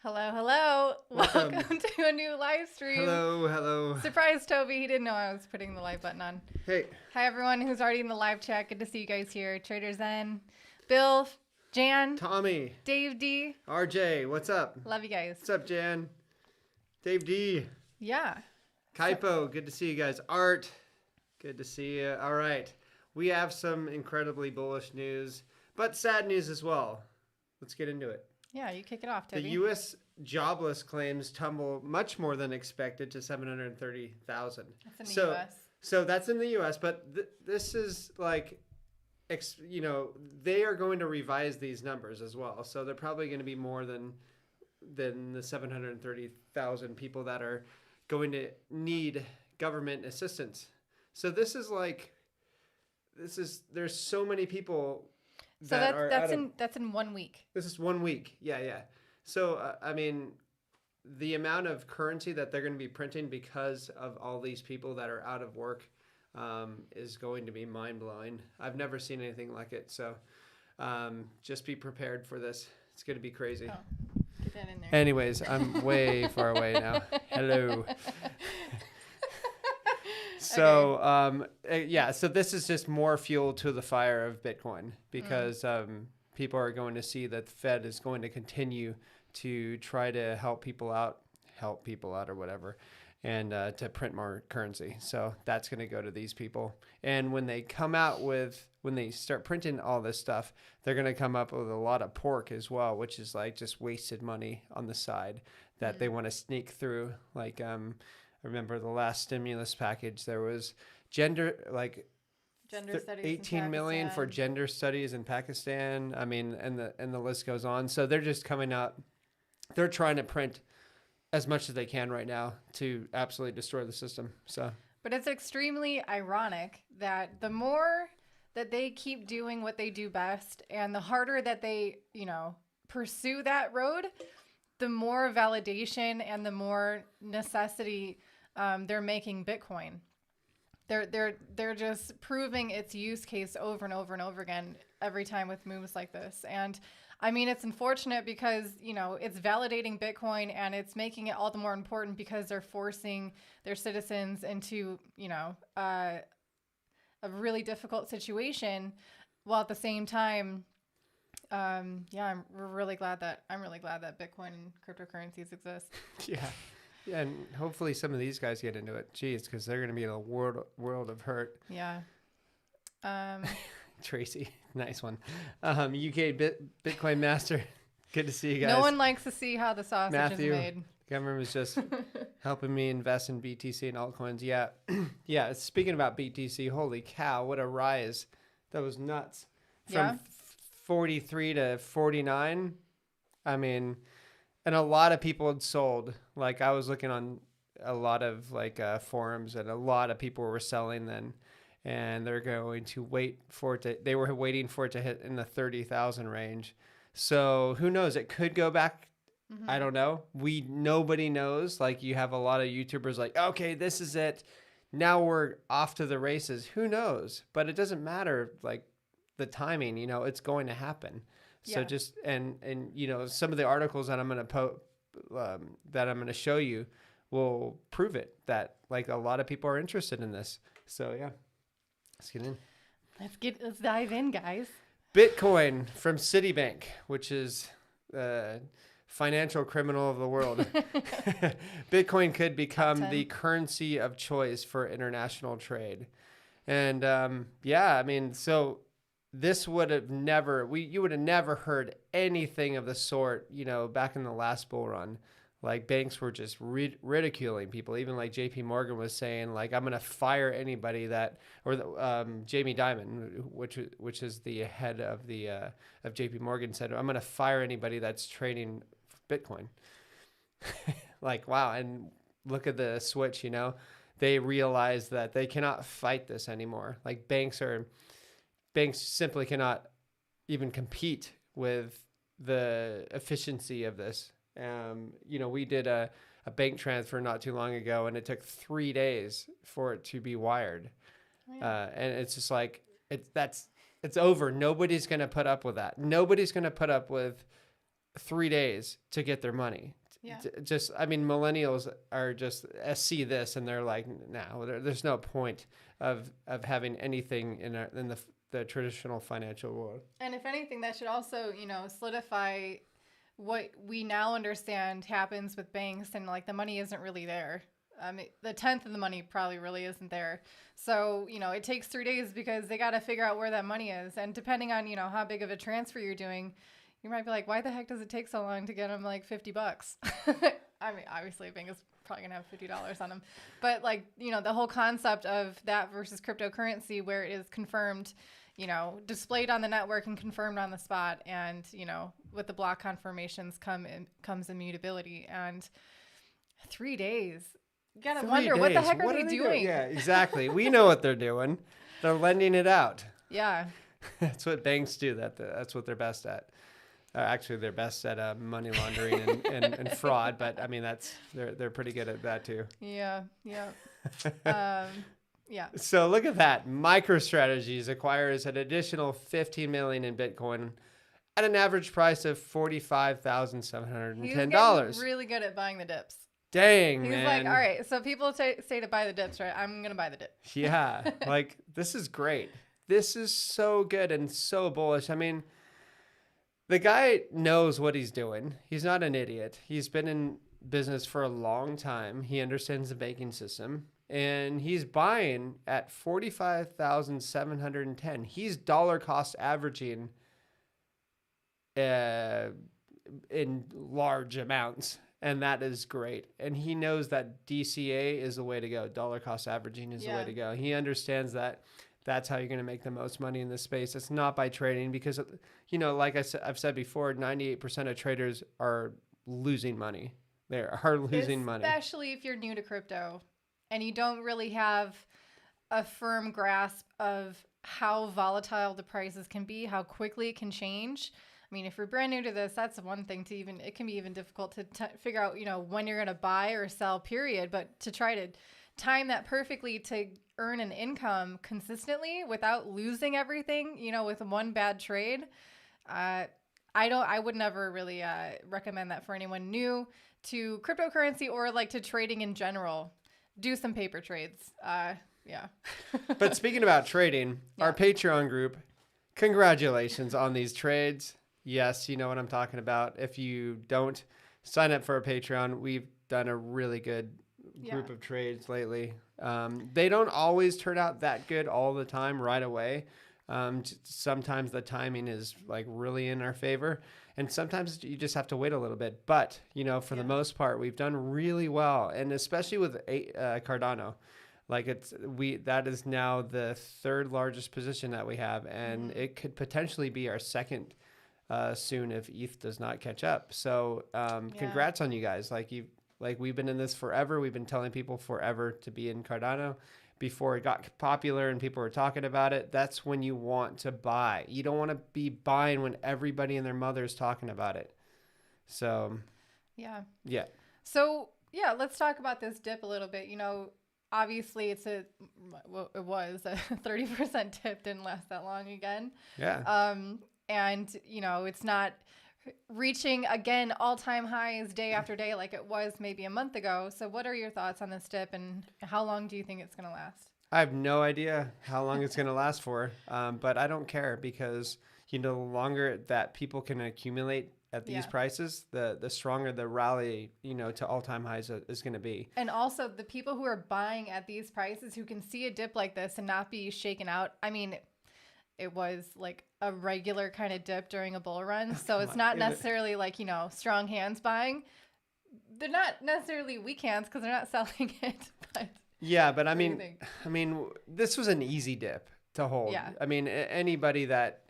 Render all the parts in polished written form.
Hello, hello. Welcome to a new live stream. Hello. Surprise, Toby. He didn't know I was putting the live button on. Hey. Hi, everyone who's already in the live chat. Good to see you guys here. Trader Zen, Bill, Jan, Tommy. Dave D. RJ, what's up? Love you guys. What's up, Jan? Dave D. Yeah. Kaipo, good to see you guys. Art, good to see you. All right. We have some incredibly bullish news, but sad news as well. Let's get into it. Yeah, you kick it off, Toby. The U.S. jobless claims tumble much more than expected to 730,000. That's in the U.S. So that's in the U.S., but this is like, they are going to revise these numbers as well. So they're probably going to be more than the 730,000 people that are going to need government assistance. So there's so many people. So that's in 1 week. This is 1 week. Yeah. So, the amount of currency that they're going to be printing because of all these people that are out of work is going to be mind-blowing. I've never seen anything like it. So just be prepared for this. It's going to be crazy. Oh, get that in there. Anyways, I'm way far away now. Hello. So, so this is just more fuel to the fire of Bitcoin because people are going to see that the Fed is going to continue to try to help people out or whatever, and to print more currency. So that's going to go to these people. And when they start printing all this stuff, they're going to come up with a lot of pork as well, which is like just wasted money on the side that they want to sneak through. Like, I remember the last stimulus package, there was gender studies 18 million for gender studies in Pakistan. I mean, and the list goes on. So they're just coming up. They're trying to print as much as they can right now to absolutely destroy the system. So, but it's extremely ironic that the more that they keep doing what they do best and the harder that they, pursue that road, the more validation and the more necessity they're making Bitcoin. They're just proving its use case over and over and over again every time with moves like this. And I mean, it's unfortunate because, it's validating Bitcoin and it's making it all the more important because they're forcing their citizens into, a really difficult situation, while at the same time, I'm really glad that Bitcoin and cryptocurrencies exist. Yeah. Yeah, and hopefully some of these guys get into it. Jeez, because they're going to be in a world of hurt. Yeah. Tracy, nice one. UK Bitcoin Master, good to see you guys. No one likes to see how the sausage Matthew, is made. The government was just helping me invest in BTC and altcoins. Yeah. Yeah, speaking about BTC, holy cow, what a rise. That was nuts. From 43 to 49. I mean... And a lot of people had sold. Like, I was looking on a lot of forums, and a lot of people were selling then, and they're going to wait for it to. They were waiting for it to hit in the 30,000 range. So who knows? It could go back. Mm-hmm. I don't know. Nobody knows. Like, you have a lot of YouTubers like, okay, this is it. Now we're off to the races. Who knows? But it doesn't matter. Like, the timing. It's going to happen. So just and some of the articles that I'm going to show you will prove it, that like a lot of people are interested in this. So yeah, let's get in. Let's dive in, guys. Bitcoin from Citibank, which is financial criminal of the world. Bitcoin could become the currency of choice for international trade, and so. This would have you would have never heard anything of the sort, back in the last bull run. Like, banks were just ridiculing people. Even like JP Morgan was saying, like, I'm going to fire anybody Jamie Dimon, which is the head of of JP Morgan, said, I'm going to fire anybody that's trading Bitcoin. Like, wow. And look at the switch, they realize that they cannot fight this anymore. Like, banks simply cannot even compete with the efficiency of this. We did a bank transfer not too long ago, and it took 3 days for it to be wired. Oh, yeah. And it's just like, it's over. Nobody's going to put up with that. Nobody's going to put up with 3 days to get their money. Yeah. Just, I mean, millennials are just see this and they're like, no, there's no point of having anything in the traditional financial world. And if anything, that should also, solidify what we now understand happens with banks, and like the money isn't really there. The 10th of the money probably really isn't there. So, it takes 3 days because they got to figure out where that money is. And depending on, how big of a transfer you're doing, you might be like, why the heck does it take so long to get them like $50? I mean, obviously a bank is probably gonna have $50 on them, but like, the whole concept of that versus cryptocurrency where it is confirmed, displayed on the network and confirmed on the spot. And, with the block confirmations comes immutability. And 3 days, you gotta wonder what the heck are they doing? Yeah, exactly. We know what they're doing. They're lending it out. Yeah. That's what banks do. That's what they're best at. Actually, they're best at money laundering and fraud, but I mean they're pretty good at that too. Yeah. Yeah. So look at that. MicroStrategy acquires an additional 15 million in Bitcoin at an average price of $45,710. He's getting really good at buying the dips. Dang, He's man. like, all right, so people say to buy the dips, right? I'm gonna buy the dip. Yeah, like this is great. This is so good and so bullish. I mean, the guy knows what he's doing. He's not an idiot. He's been in business for a long time. He understands the banking system, and he's buying at 45,710. He's dollar cost averaging in large amounts, and that is great. And he knows that DCA is the way to go. Dollar cost averaging is the way to go. He understands that. That's how you're going to make the most money in this space. It's not by trading because, like I've said before, 98% of traders are losing money. They are losing money. Especially if you're new to crypto and you don't really have a firm grasp of how volatile the prices can be, how quickly it can change. I mean, if you're brand new to this, that's one thing it can be even difficult to figure out, when you're going to buy or sell, period. But to try to time that perfectly to earn an income consistently without losing everything, with one bad trade. I would never really recommend that for anyone new to cryptocurrency or like to trading in general. Do some paper trades. Yeah. But speaking about trading, our Patreon group, congratulations on these trades. Yes, you know what I'm talking about. If you don't sign up for a Patreon, we've done a really good group of trades lately. They don't always turn out that good all the time right away. Sometimes the timing is like really in our favor, and sometimes you just have to wait a little bit. But for the most part, we've done really well, and especially with Cardano, like that is now the third largest position that we have, and it could potentially be our second soon if ETH does not catch up. So congrats on you guys. Like we've been in this forever. We've been telling people forever to be in Cardano. Before it got popular and people were talking about it, that's when you want to buy. You don't want to be buying when everybody and their mother is talking about it. So, yeah. So, let's talk about this dip a little bit. Obviously it was a 30% dip, didn't last that long again. Yeah. And, it's not reaching again all-time highs day after day like it was maybe a month ago. So what are your thoughts on this dip, and how long do you think it's going to last? I have no idea how long it's going to last for, but I don't care because the longer that people can accumulate at these prices, the stronger the rally to all-time highs is going to be. And also the people who are buying at these prices who can see a dip like this and not be shaken out. I mean, it was like a regular kind of dip during a bull run. So it's not necessarily like, strong hands buying. They're not necessarily weak hands because they're not selling it. But yeah, but I mean, this was an easy dip to hold. Yeah. I mean, anybody that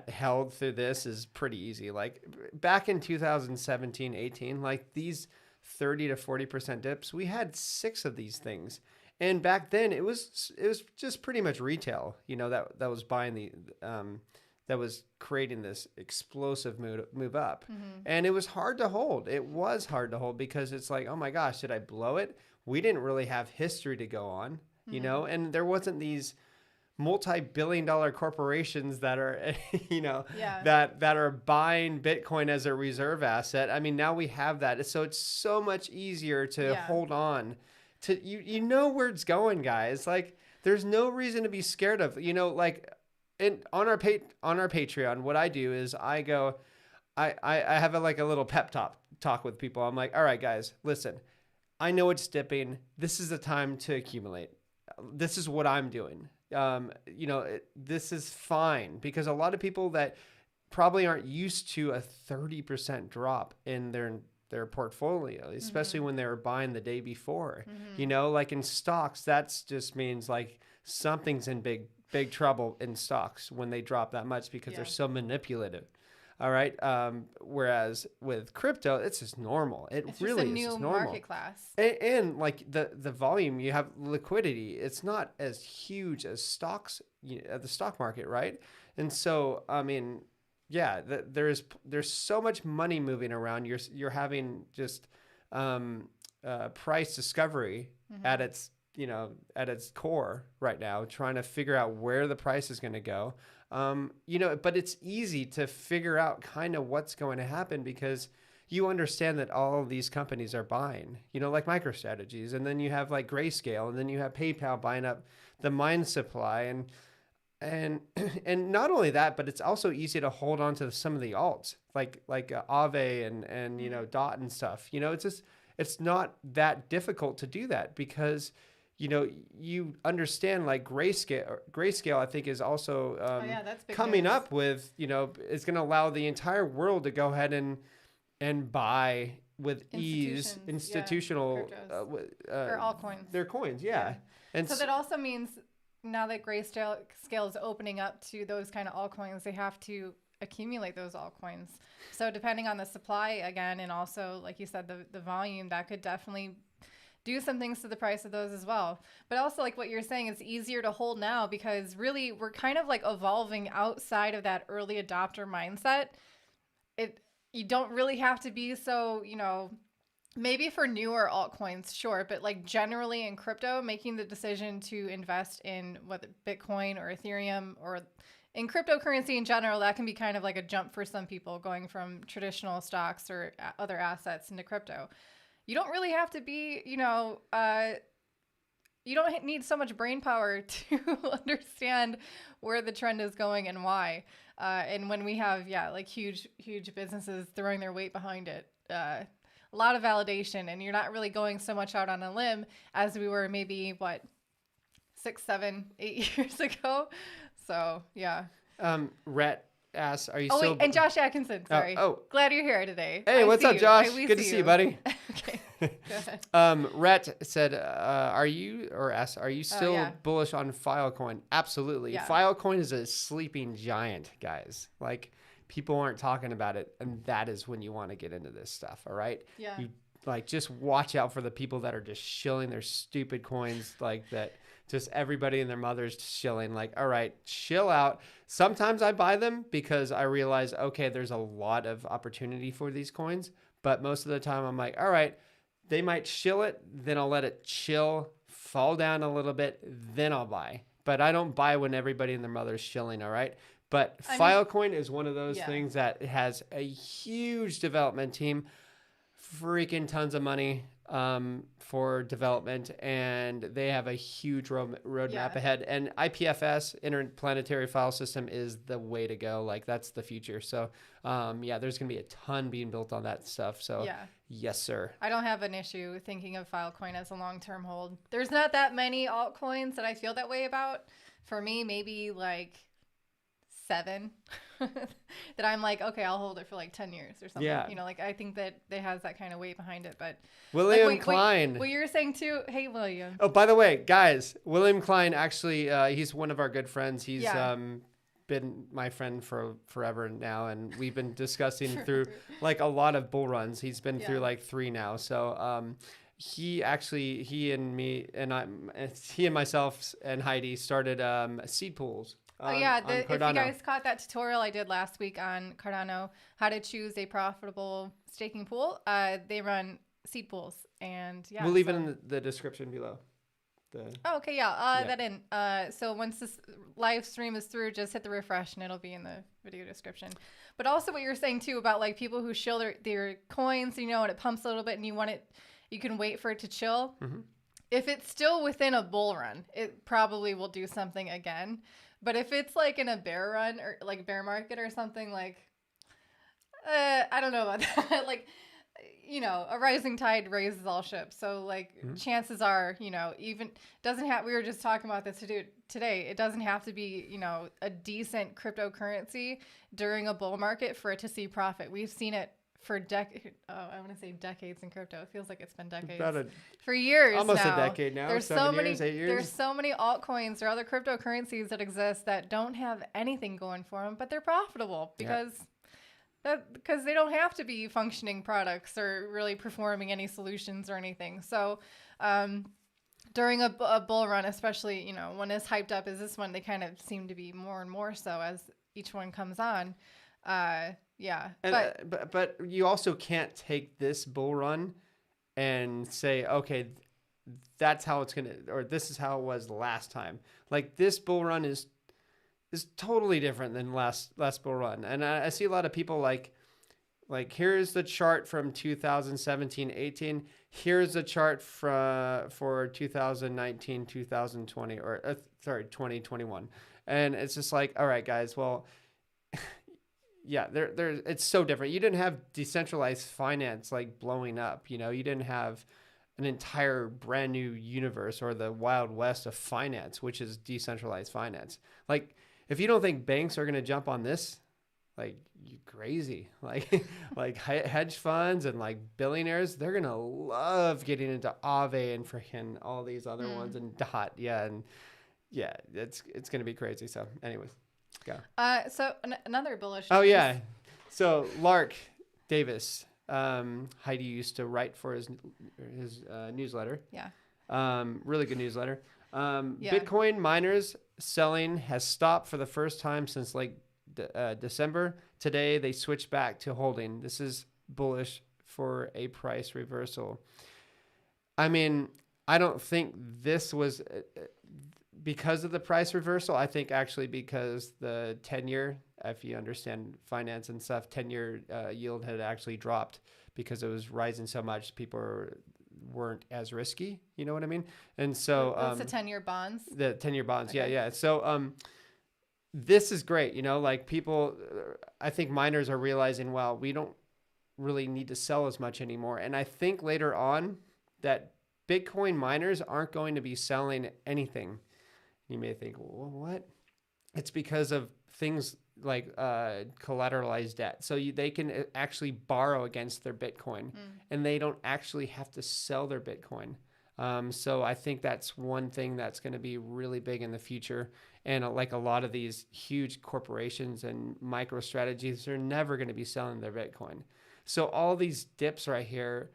held through this is pretty easy. Like back in 2017, 18, like these 30 to 40% dips, we had 6 of these things. And back then it was just pretty much retail, that was buying that was creating this explosive move up. And it was hard to hold. It was hard to hold because it's like, oh my gosh, did I blow it? We didn't really have history to go on, and there wasn't these multi-billion-dollar corporations that are, Yeah. that are buying Bitcoin as a reserve asset. I mean, now we have that. So it's so much easier to hold on to, you know where it's going, guys. Like, there's no reason to be scared of, like on our Patreon, what I do is I go, I have a little pep talk with people. I'm like, all right, guys, listen, I know it's dipping. This is the time to accumulate. This is what I'm doing. This is fine, because a lot of people that probably aren't used to a 30% drop in their portfolio, especially when they were buying the day before, like in stocks, that's just means like something's in big trouble in stocks when they drop that much, because they're so manipulative. All right. Whereas with crypto, it's just normal. It's really just a new market class. And like the volume, you have liquidity. It's not as huge as stocks, at the stock market, right? And so, I mean, yeah, there's so much money moving around. You're having just price discovery at its core right now, trying to figure out where the price is going to go. But it's easy to figure out kind of what's going to happen, because you understand that all of these companies are buying, like MicroStrategies, and then you have like Grayscale, and then you have PayPal buying up the mine supply, and not only that, but it's also easy to hold on to some of the alts like Aave and DOT and stuff. It's not that difficult to do that, because you understand, like Grayscale, I think, is also coming up with, it's going to allow the entire world to go ahead and buy with ease institutional or altcoins. Their coins, yeah. And so that also means now that Grayscale is opening up to those kind of altcoins, they have to accumulate those altcoins. So depending on the supply again, and also, like you said, the volume, that could definitely do some things to the price of those as well. But also, like what you're saying, it's easier to hold now, because really we're kind of like evolving outside of that early adopter mindset. You don't really have to be so, maybe for newer altcoins, sure, but like generally in crypto, making the decision to invest in whether Bitcoin or Ethereum or in cryptocurrency in general, that can be kind of like a jump for some people, going from traditional stocks or other assets into crypto. You don't really have to be, you don't need so much brain power to understand where the trend is going and why. And when we have, like huge businesses throwing their weight behind it, a lot of validation, and you're not really going so much out on a limb as we were maybe 6, 7, 8 years ago. So, yeah. Rhett asks, are you still... still... and Josh Atkinson, sorry. Glad you're here today. Hey, what's up, Josh? Good to see you, buddy. Okay, go ahead. Rhett said, are you still bullish on Filecoin? Absolutely. Yeah. Filecoin is a sleeping giant, guys. Like, people aren't talking about it, and that is when you want to get into this stuff, all right? Yeah. You, just watch out for the people that are just shilling their stupid coins like that. Just everybody and their mother's shilling, like, all right, chill out. Sometimes I buy them because I realize, okay, there's a lot of opportunity for these coins. But most of the time I'm like, all right, they might shill it. Then I'll let it chill, fall down a little bit. Then I'll buy. But I don't buy when everybody and their mother's shilling, all right? But Filecoin is one of those things that has a huge development team, freaking tons of money for development, and they have a huge roadmap ahead. And IPFS, Interplanetary File System, is the way to go. Like, that's the future. So there's gonna be a ton being built on that stuff. So yes, sir. I don't have an issue thinking of Filecoin as a long-term hold. There's not that many altcoins that I feel that way about. For me, maybe like 7 that I'm like, okay, I'll hold it for like 10 years or something. Yeah. I think that it has that kind of weight behind it. But William Klein. What you're saying too. Hey, William. Oh, by the way, guys, William Klein, actually, he's one of our good friends. He's been my friend for forever now. And we've been discussing through like a lot of bull runs. He's been through like 3 now. So, he and myself and Heidi started seed pools. If you guys caught that tutorial I did last week on Cardano, how to choose a profitable staking pool, they run seed pools, and we'll leave it in the description below. Oh, okay, that in. So once this live stream is through, just hit the refresh and it'll be in the video description. But also what you're saying too about like people who chill their coins, and it pumps a little bit and you can wait for it to chill. Mm-hmm. If it's still within a bull run, it probably will do something again. But if it's like in a bear run or like bear market or something, like, I don't know about that. Like, a rising tide raises all ships. So like chances are, even we were just talking about this today. It doesn't have to be, a decent cryptocurrency during a bull market for it to see profit. We've seen it for I want to say decades in crypto. It feels like it's been decades. For years almost now. a decade now. There's 8 years. There's so many altcoins or other cryptocurrencies that exist that don't have anything going for them, but they're profitable because they don't have to be functioning products or really performing any solutions or anything. So during a bull run, especially, when as hyped up as this one, they kind of seem to be more and more so as each one comes on. But you also can't take this bull run and say, okay, that's how it's or this is how it was last time. Like this bull run is totally different than last bull run. And I see a lot of people like here's the chart from 2017-18. Here's the chart for 2019, 2020, 2021. And it's just like, all right, guys, well, yeah, it's so different. You didn't have decentralized finance like blowing up. You didn't have an entire brand new universe or the Wild West of finance, which is decentralized finance. Like, if you don't think banks are going to jump on this, like, you crazy. Like, like hedge funds and like billionaires, they're going to love getting into Aave and freaking all these other ones and DOT. Yeah. And yeah, it's going to be crazy. So anyways. Go. So another bullish. Oh, yeah. So Lark Davis, Heidi used to write for his newsletter. Yeah. Really good newsletter. Bitcoin miners selling has stopped for the first time since like December. Today, they switched back to holding. This is bullish for a price reversal. I mean, I don't think this was because of the price reversal. I think actually because the 10-year, if you understand finance and stuff, 10-year yield had actually dropped because it was rising so much. People weren't as risky. You know what I mean? And so that's the 10-year bonds. The 10-year bonds. Okay. Yeah. So this is great. Like people, I think miners are realizing, well, we don't really need to sell as much anymore. And I think later on that Bitcoin miners aren't going to be selling anything. You may think, well, what? It's because of things like collateralized debt. So they can actually borrow against their Bitcoin and they don't actually have to sell their Bitcoin. So I think that's one thing that's going to be really big in the future. And like a lot of these huge corporations and MicroStrategies, they're never going to be selling their Bitcoin. So all these dips right here,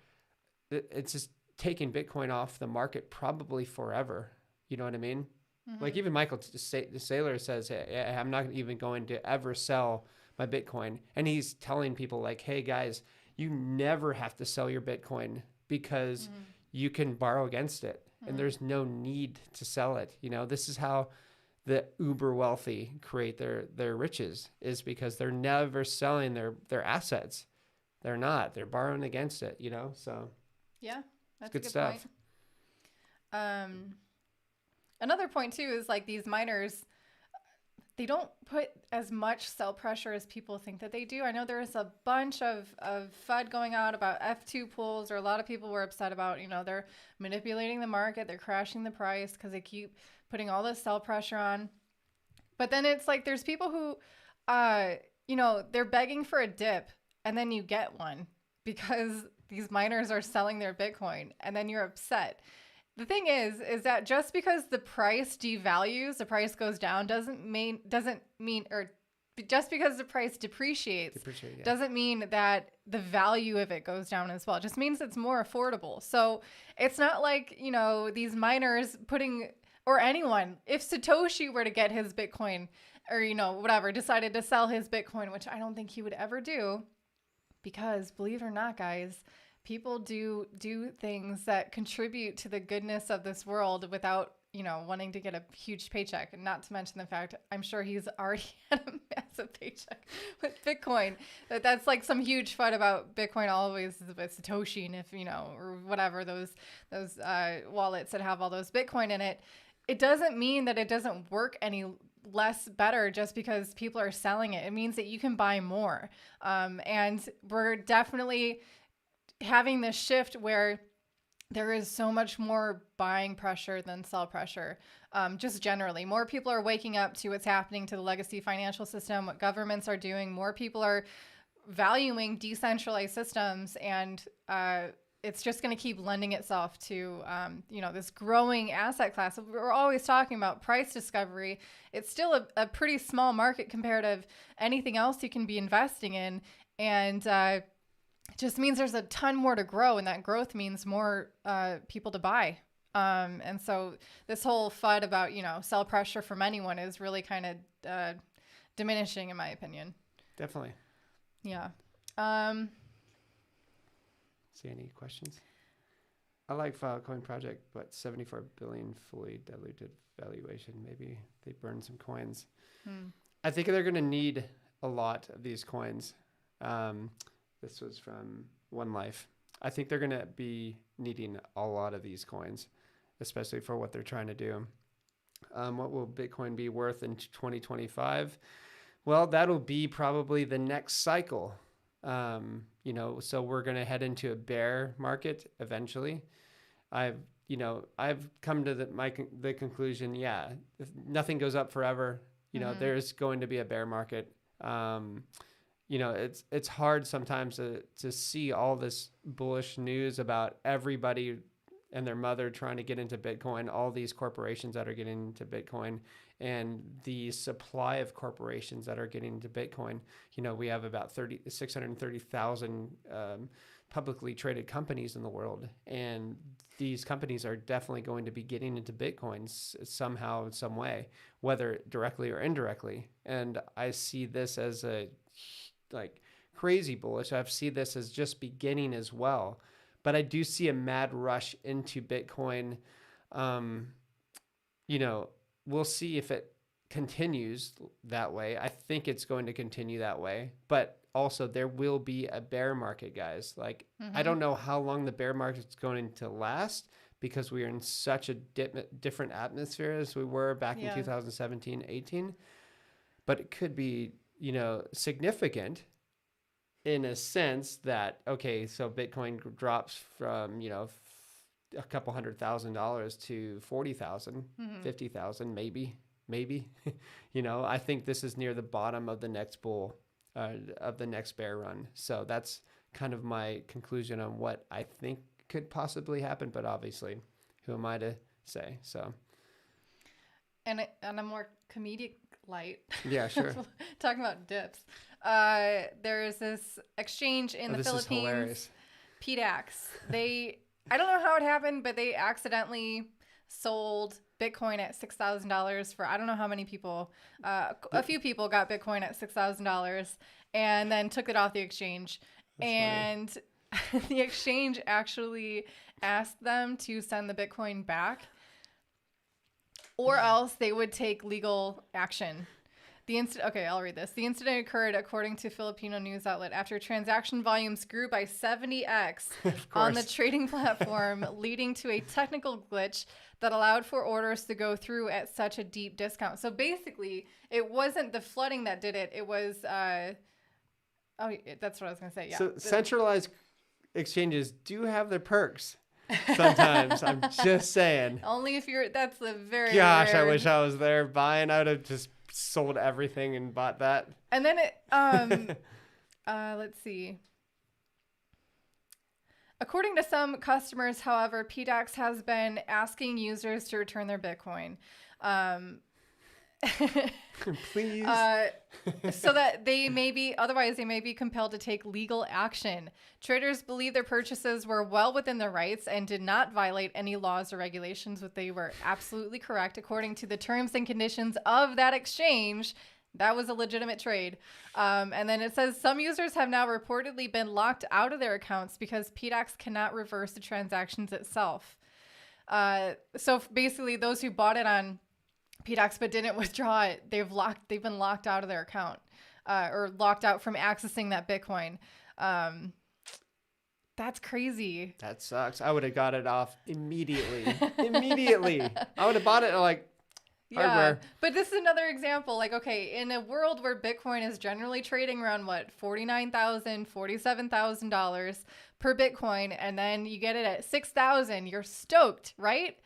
it's just taking Bitcoin off the market probably forever. You know what I mean? Mm-hmm. Like even Michael the Saylor says, hey, I'm not even going to ever sell my Bitcoin. And he's telling people like, hey guys, you never have to sell your Bitcoin because you can borrow against it and there's no need to sell it. This is how the uber wealthy create their riches, is because they're never selling their assets. They're not. They're borrowing against it, so. Yeah, that's good a good stuff. Point. Another point too is like these miners, they don't put as much sell pressure as people think that they do. I know there's a bunch of FUD going on about F2 pools, or a lot of people were upset about, they're manipulating the market, they're crashing the price because they keep putting all this sell pressure on. But then it's like there's people who, they're begging for a dip and then you get one because these miners are selling their Bitcoin and then you're upset. The thing is that just because the price devalues, the price goes down, doesn't mean, or just because the price depreciates, doesn't mean that the value of it goes down as well. It just means it's more affordable. So it's not like, these miners putting, or anyone, if Satoshi were to get his Bitcoin or, whatever, decided to sell his Bitcoin, which I don't think he would ever do, because believe it or not, guys, people do things that contribute to the goodness of this world without, wanting to get a huge paycheck. And not to mention the fact, I'm sure he's already had a massive paycheck with Bitcoin. That's like some huge FUD about Bitcoin always is with Satoshi, and if, or whatever, those wallets that have all those Bitcoin in it. It doesn't mean that it doesn't work any less better just because people are selling it. It means that you can buy more. And we're definitely having this shift where there is so much more buying pressure than sell pressure. Just generally, more people are waking up to what's happening to the legacy financial system, what governments are doing. More people are valuing decentralized systems, and it's just going to keep lending itself to, this growing asset class. We're always talking about price discovery. It's still a pretty small market compared to anything else you can be investing in. And it just means there's a ton more to grow, and that growth means more people to buy. And so this whole FUD about, sell pressure from anyone is really kind of diminishing, in my opinion. Definitely. Yeah. See any questions? I like Filecoin project, but 74 billion fully diluted valuation. Maybe they burn some coins. I think they're going to need a lot of these coins. This was from One Life. I think they're going to be needing a lot of these coins, especially for what they're trying to do. What will Bitcoin be worth in 2025? Well, that'll be probably the next cycle. So we're going to head into a bear market eventually. I've come to the conclusion, if nothing goes up forever, there's going to be a bear market. It's hard sometimes to see all this bullish news about everybody and their mother trying to get into Bitcoin, all these corporations that are getting into Bitcoin, and the supply of corporations that are getting into Bitcoin. We have about 630,000 publicly traded companies in the world, and these companies are definitely going to be getting into Bitcoin somehow, in some way, whether directly or indirectly. And I see this as crazy bullish. I see this as just beginning as well. But I do see a mad rush into Bitcoin. We'll see if it continues that way. I think it's going to continue that way. But also there will be a bear market, guys. I don't know how long the bear market is going to last, because we are in such a different atmosphere as we were back in 2017, 18. But it could be, significant in a sense that, okay, so Bitcoin drops from, a couple $100,000 to 40,000, 50,000, maybe, I think this is near the bottom of the next of the next bear run. So that's kind of my conclusion on what I think could possibly happen, but obviously who am I to say? So. And on a more comedic light. Yeah, sure. Talking about dips. There's this exchange in the Philippines, PDAX. I don't know how it happened, but they accidentally sold Bitcoin at $6,000 for, I don't know how many people, a few people got Bitcoin at $6,000 and then took it off the exchange. That's funny. The exchange actually asked them to send the Bitcoin back, or else they would take legal action. I'll read this. The incident occurred, according to Filipino news outlet, after transaction volumes grew by 70x on the trading platform, leading to a technical glitch that allowed for orders to go through at such a deep discount. So basically, it wasn't the flooding that did it. It was, that's what I was going to say. Yeah. So centralized exchanges do have their perks. Sometimes. I'm just saying. Only if that's the very Gosh, rare. I wish I was there buying. I would have just sold everything and bought that. And then let's see. According to some customers, however, PDAX has been asking users to return their Bitcoin. Please. So that otherwise they may be compelled to take legal action. Traders believe their purchases were well within their rights and did not violate any laws or regulations, but they were absolutely correct according to the terms and conditions of that exchange. That was a legitimate trade. And then it says some users have now reportedly been locked out of their accounts because PDAX cannot reverse the transactions itself. So basically, those who bought it on PDAX but didn't withdraw it, they've been locked out of their account, or locked out from accessing that Bitcoin. That's crazy. That sucks. I would have got it off immediately. I would have bought it like hardware. But this is another example. Like, okay, in a world where Bitcoin is generally trading around what, $49,000, $47,000 per Bitcoin, and then you get it at 6,000, you're stoked, right?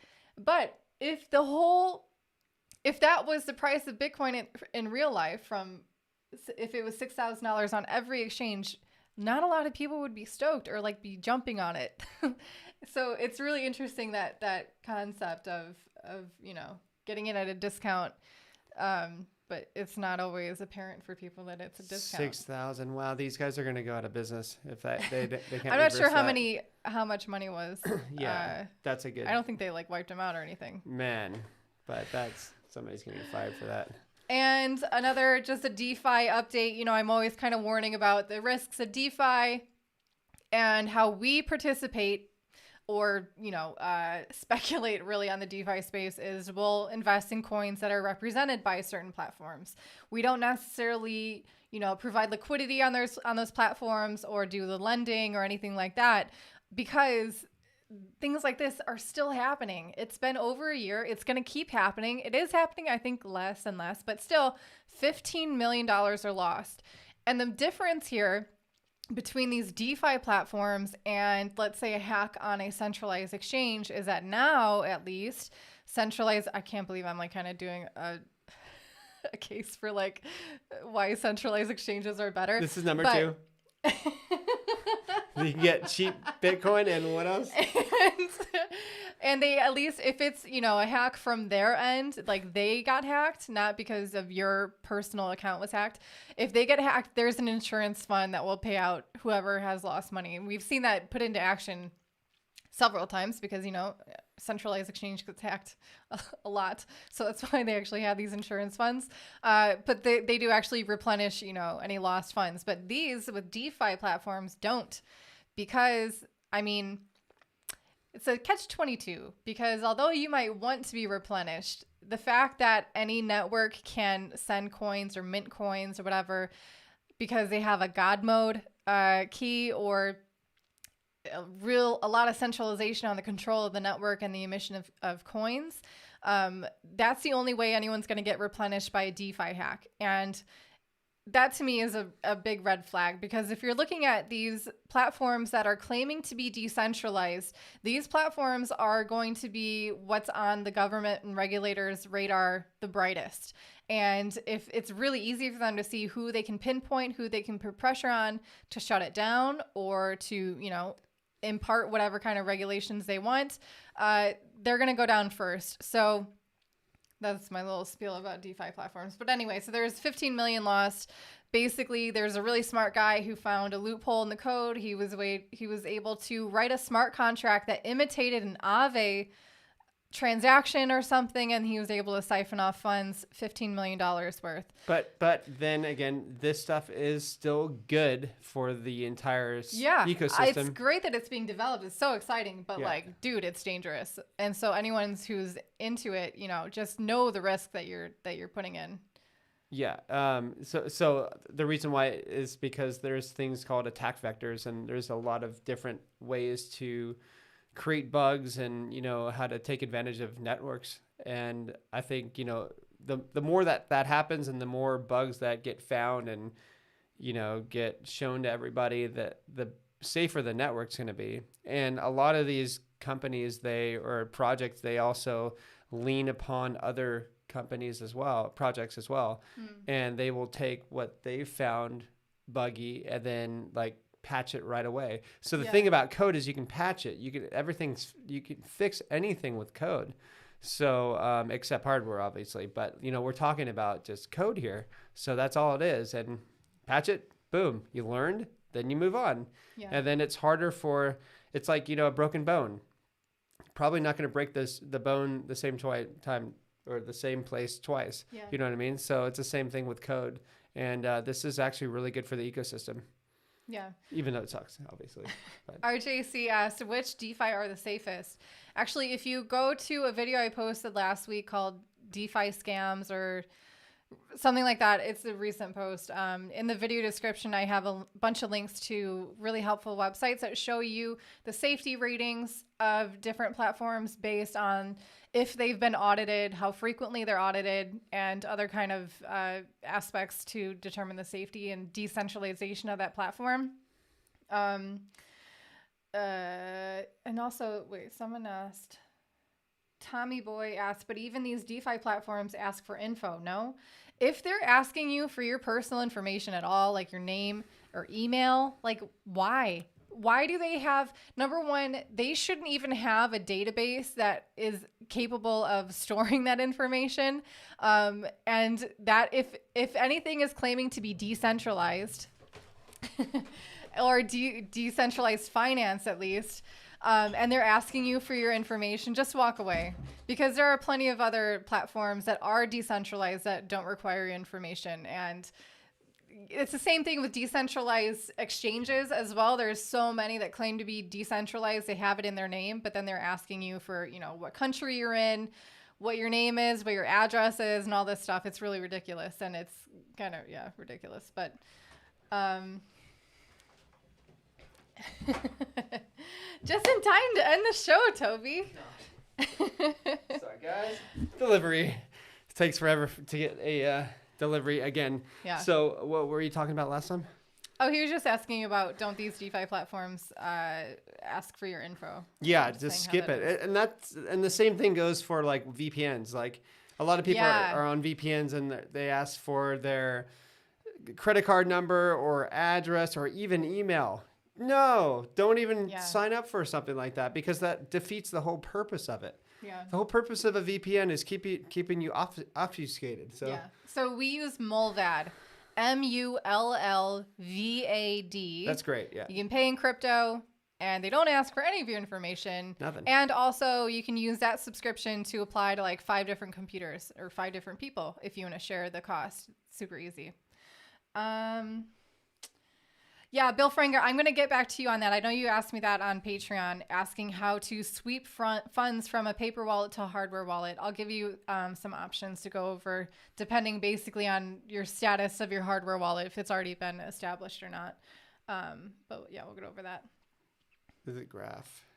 But if that was the price of Bitcoin in real life, if it was $6,000 on every exchange, not a lot of people would be stoked or like be jumping on it. So it's really interesting that concept of getting it at a discount. But it's not always apparent for people that it's a discount. 6,000. Wow, these guys are going to go out of business if they can't. I'm not sure how much money was. Yeah, that's a good. I don't think they like wiped them out or anything. Man, but somebody's going to get fired for that. And just a DeFi update. I'm always kind of warning about the risks of DeFi and how we participate or, speculate really on the DeFi space is we'll invest in coins that are represented by certain platforms. We don't necessarily, provide liquidity on those platforms or do the lending or anything like that, because things like this are still happening. It's been over a year. It's going to keep happening. It is happening, I think, less and less, but still $15 million are lost. And the difference here between these DeFi platforms and, let's say, a hack on a centralized exchange is that now, at least, centralized, I can't believe I'm like kind of doing a case for like why centralized exchanges are better. This is number 2. You can get cheap Bitcoin and what else? And they, at least if it's, a hack from their end, like they got hacked, not because of your personal account was hacked. If they get hacked, there's an insurance fund that will pay out whoever has lost money. And we've seen that put into action several times because, centralized exchange gets hacked a lot. So that's why they actually have these insurance funds. But they do actually replenish, any lost funds. But these with DeFi platforms don't, because, it's a catch-22, because although you might want to be replenished, the fact that any network can send coins or mint coins or whatever because they have a God mode key or a lot of centralization on the control of the network and the emission of coins, that's the only way anyone's going to get replenished by a DeFi hack. And that to me is a big red flag, because if you're looking at these platforms that are claiming to be decentralized, these platforms are going to be what's on the government and regulators' radar the brightest. And if it's really easy for them to see who they can pinpoint, who they can put pressure on to shut it down or to, impart whatever kind of regulations they want, they're going to go down first. So that's my little spiel about DeFi platforms. But anyway, so there's 15 million lost. Basically, there's a really smart guy who found a loophole in the code. He was able to write a smart contract that imitated an Aave transaction or something, and he was able to siphon off funds, $15 million worth. But then again, this stuff is still good for the entire ecosystem. It's great that it's being developed. It's so exciting, but dude, it's dangerous. And so anyone who's into it, just know the risk that you're putting in. Yeah. So the reason why is because there's things called attack vectors, and there's a lot of different ways to create bugs and, how to take advantage of networks. And I think, the more that happens and the more bugs that get found and, get shown to everybody, that the safer the network's going to be. And a lot of these companies, or projects, they also lean upon other companies as well, projects as well. And they will take what they found buggy and then patch it right away. So the thing about code is you can patch it. You can fix anything with code. So except hardware, obviously. But we're talking about just code here. So that's all it is. And patch it, boom, you learned, then you move on. Yeah. And then it's harder it's like, a broken bone. Probably not going to break the bone the same time or the same place twice. Yeah. You know what I mean? So it's the same thing with code. And this is actually really good for the ecosystem. Yeah. Even though it sucks, obviously. But. RJC asked, which DeFi are the safest? Actually, if you go to a video I posted last week called DeFi Scams or something like that, it's a recent post. In the video description, I have a bunch of links to really helpful websites that show you the safety ratings of different platforms based on if they've been audited, how frequently they're audited, and other kind of aspects to determine the safety and decentralization of that platform. And also, wait, someone asked, Tommy Boy asked, but even these DeFi platforms ask for info, no? If they're asking you for your personal information at all, like your name or email, like why? Why do they have, number one, they shouldn't even have a database that is capable of storing that information. And that if anything is claiming to be decentralized or decentralized finance at least, and they're asking you for your information, just walk away, because there are plenty of other platforms that are decentralized that don't require your information. And it's the same thing with decentralized exchanges as well. There's so many that claim to be decentralized. They have it in their name, but then they're asking you for, you know, what country you're in, what your name is, what your address is, and all this stuff. It's really ridiculous. And it's kind of, yeah, ridiculous. But, just in time to end the show, Toby. Sorry, guys. Delivery. It takes forever to get a delivery again. Yeah. So what were you talking about last time? Oh, he was just asking about, don't these DeFi platforms ask for your info? Yeah, just skip it. And the same thing goes for like VPNs. Like a lot of people are on VPNs and they ask for their credit card number or address or even email. No, don't even sign up for something like that, because that defeats the whole purpose of it. Yeah. The whole purpose of a VPN is keeping you obfuscated. So So we use Mullvad, MULLVAD. That's great. Yeah. You can pay in crypto, and they don't ask for any of your information. Nothing. And also, you can use that subscription to apply to like 5 different computers or 5 different people if you want to share the cost. Super easy. Yeah, Bill Franger, I'm going to get back to you on that. I know you asked me that on Patreon, asking how to sweep funds from a paper wallet to a hardware wallet. I'll give you some options to go over, depending basically on your status of your hardware wallet, if it's already been established or not. But yeah, we'll get over that. Is it Graph?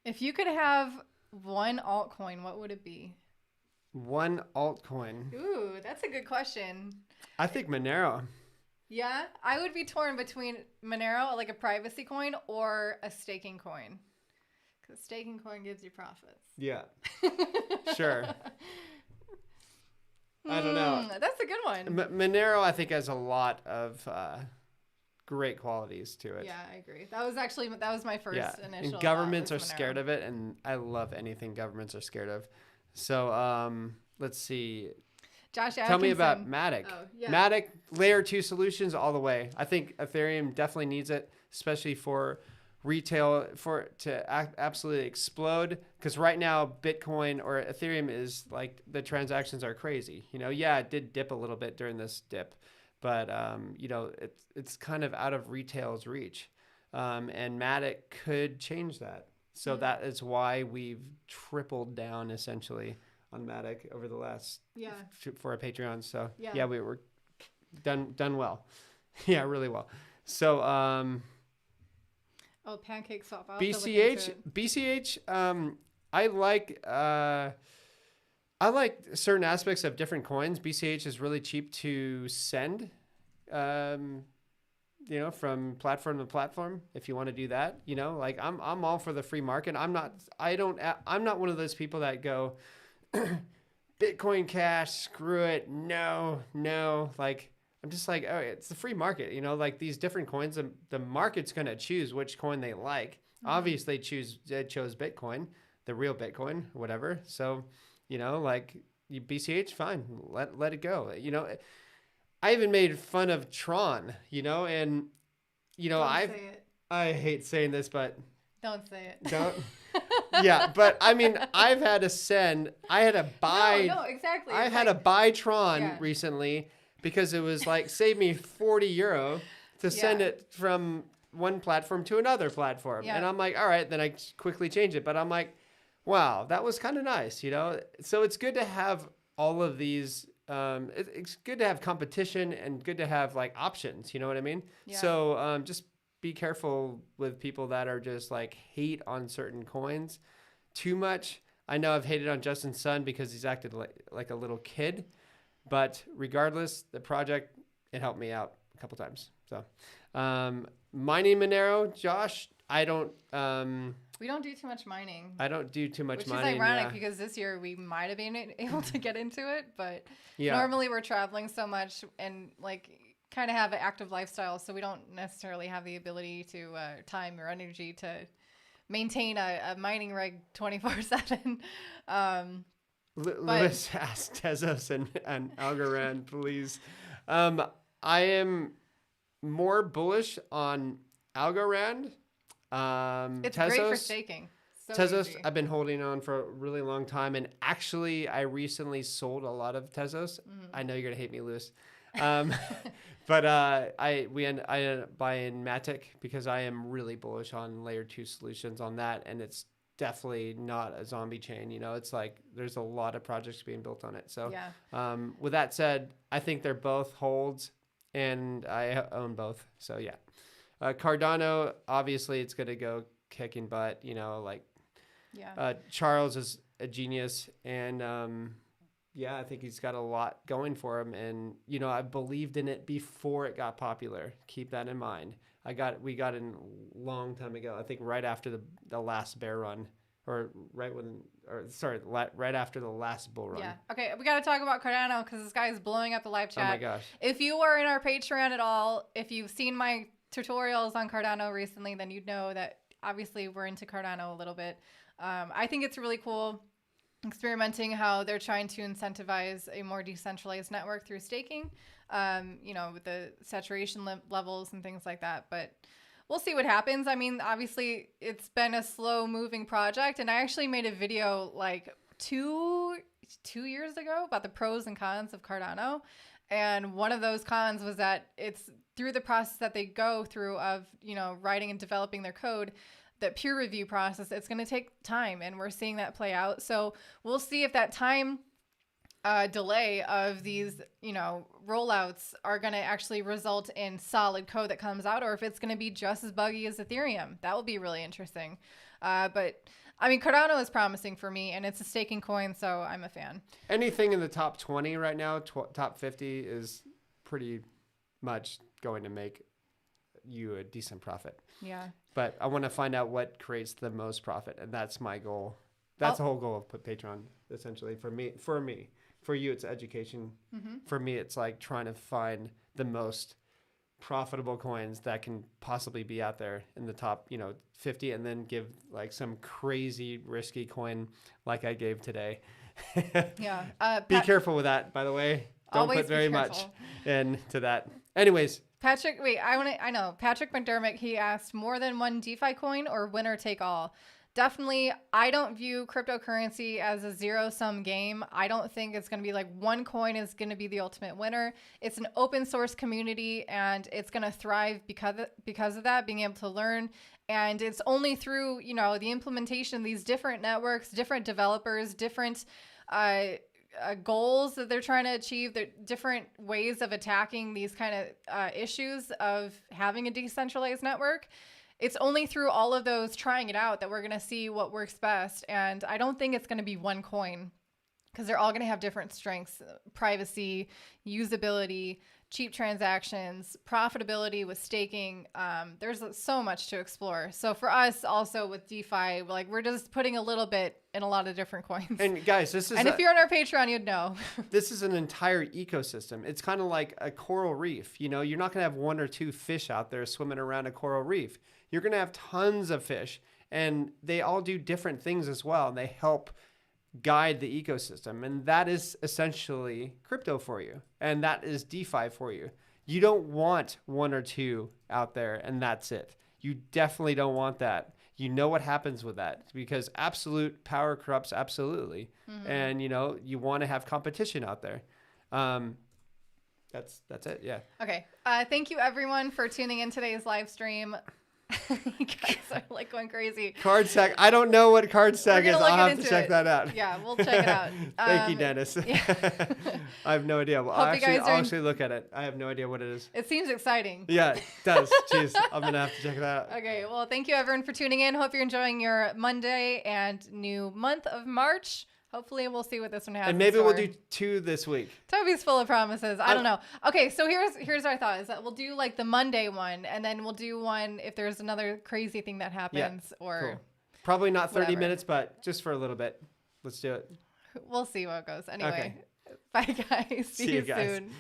If you could have one altcoin, what would it be? One altcoin. Ooh, that's a good question. I think Monero. Yeah, I would be torn between Monero, like a privacy coin, or a staking coin. Because staking coin gives you profits. Yeah. Sure. I don't know. That's a good one. Monero, I think, has a lot of great qualities to it. Yeah, I agree. That was my first initial. And governments are scared of it, and I love anything governments are scared of. So let's see. Josh Atkinson. Tell me about Matic. Oh, yeah. Matic, layer 2 solutions all the way. I think Ethereum definitely needs it, especially for retail, to absolutely explode. Because right now, Bitcoin or Ethereum is like, the transactions are crazy. You know, yeah, it did dip a little bit during this dip, but you know, it's kind of out of retail's reach. And Matic could change that. So that is why we've tripled down essentially on Matic over the last for our Patreon. So yeah, we were done well. Yeah, really well. So Pancake Swap. BCH I like certain aspects of different coins. BCH is really cheap to send you know, from platform to platform, if you want to do that. You know, like I'm all for the free market. I'm not one of those people that go Bitcoin Cash, screw it. No. Like, I'm just like, oh, it's the free market. You know, like these different coins, the market's going to choose which coin they like. Mm-hmm. Obviously, they chose Bitcoin, the real Bitcoin, whatever. So, you know, like BCH, fine. Let it go. You know, I even made fun of Tron, you know, and, you know, I hate saying this, but don't say it. Don't. Yeah, but I mean, I've had to send. I had to buy. No, exactly. I It's had like, to buy Tron Yeah. recently because it was like save me €40 to send Yeah. it from one platform to another platform, Yeah. and I'm like, all right, then I quickly change it. But I'm like, wow, that was kind of nice, you know. So it's good to have all of these. It's good to have competition and good to have like options. You know what I mean? Yeah. So just be careful with people that are just like hate on certain coins too much. I know I've hated on Justin Sun because he's acted like a little kid, but regardless, the project, it helped me out a couple times. So mining Monero, Josh, we don't do too much mining. I don't do too much Which mining. is ironic because this year we might have been able to get into it, but Yeah. normally we're traveling so much and like kind of have an active lifestyle, so we don't necessarily have the ability to time or energy to maintain a mining rig 24/7. Lewis asked Tezos and Algorand, please. I am more bullish on Algorand. It's Tezos, great for staking. So Tezos, easy. I've been holding on for a really long time, and actually, I recently sold a lot of Tezos. I know you're gonna hate me, Lewis, but I ended up buying Matic because I am really bullish on layer 2 solutions on that, and it's definitely not a zombie chain. You know, it's like there's a lot of projects being built on it. So, Yeah. With that said, I think they're both holds, and I own both. So yeah, Cardano, obviously, it's gonna go kicking butt. You know, like. Yeah. Charles is a genius, and yeah, I think he's got a lot going for him. And you know, I believed in it before it got popular. Keep that in mind. We got in a long time ago. I think right after the last bear run, right after the last bull run. Yeah. Okay, we got to talk about Cardano because this guy is blowing up the live chat. Oh my gosh. If you are in our Patreon at all, if you've seen my tutorials on Cardano recently, then you'd know that obviously we're into Cardano a little bit. I think it's really cool experimenting how they're trying to incentivize a more decentralized network through staking, you know, with the saturation levels and things like that. But we'll see what happens. I mean, obviously, it's been a slow moving project. And I actually made a video like two years ago about the pros and cons of Cardano. And one of those cons was that it's through the process that they go through of, you know, writing and developing their code, that peer review process, it's going to take time, and we're seeing that play out. So we'll see if that time delay of these, you know, rollouts are going to actually result in solid code that comes out, or if it's going to be just as buggy as Ethereum. That will be really interesting. But I mean, Cardano is promising for me, and it's a staking coin, so I'm a fan. Anything in the top 20 right now, top 50 is pretty much going to make you a decent profit. Yeah. But I want to find out what creates the most profit, and that's my goal. That's the whole goal of Patreon, essentially. For me, for you, it's education. For me, it's like trying to find the most profitable coins that can possibly be out there in the top, you know, 50, and then give like some crazy risky coin like I gave today. Yeah. Be careful with that, by the way. Don't Always put be very careful. much into that. Anyways. Patrick, I know. Patrick McDermott, he asked, more than one DeFi coin or winner take all? Definitely, I don't view cryptocurrency as a zero-sum game. I don't think it's going to be like one coin is going to be the ultimate winner. It's an open source community, and it's going to thrive because of that, being able to learn. And it's only through, you know, the implementation of these different networks, different developers, different goals that they're trying to achieve, the different ways of attacking these kind of issues of having a decentralized network. It's only through all of those trying it out that we're going to see what works best. And I don't think it's going to be one coin, because they're all going to have different strengths: privacy, usability, cheap transactions, profitability with staking. There's so much to explore. So for us also with DeFi, like we're just putting a little bit in a lot of different coins. And guys, this is if you're on our Patreon, you'd know. This is an entire ecosystem. It's kind of like a coral reef. You know, you're not going to have one or two fish out there swimming around a coral reef. You're going to have tons of fish, and they all do different things as well. And they help guide the ecosystem. And that is essentially crypto for you. And that is DeFi for you. You don't want one or two out there and that's it. You definitely don't want that. you know what happens with that, because absolute power corrupts absolutely. And, you know, you want to have competition out there. That's it. Yeah. Okay. Thank you everyone for tuning in today's live stream. You guys are like going crazy. Card stack. I don't know what card stack is. I'll have to check that out. Yeah, we'll check it out. Thank you, Dennis. Yeah. I have no idea. I'll actually look at it. I have no idea what it is. It seems exciting. Yeah, it does. Jeez, I'm going to have to check that out. Okay, well, thank you everyone for tuning in. Hope you're enjoying your Monday and new month of March. Hopefully we'll see what this one has. And maybe we'll do 2 this week. Toby's full of promises. I don't know. Okay, so here's our thought, is that we'll do like the Monday one, and then we'll do one if there's another crazy thing that happens. Cool. Probably not 30 whatever. minutes, but just for a little bit. Let's do it. We'll see how it goes. Anyway, Okay. bye guys. See you guys. soon.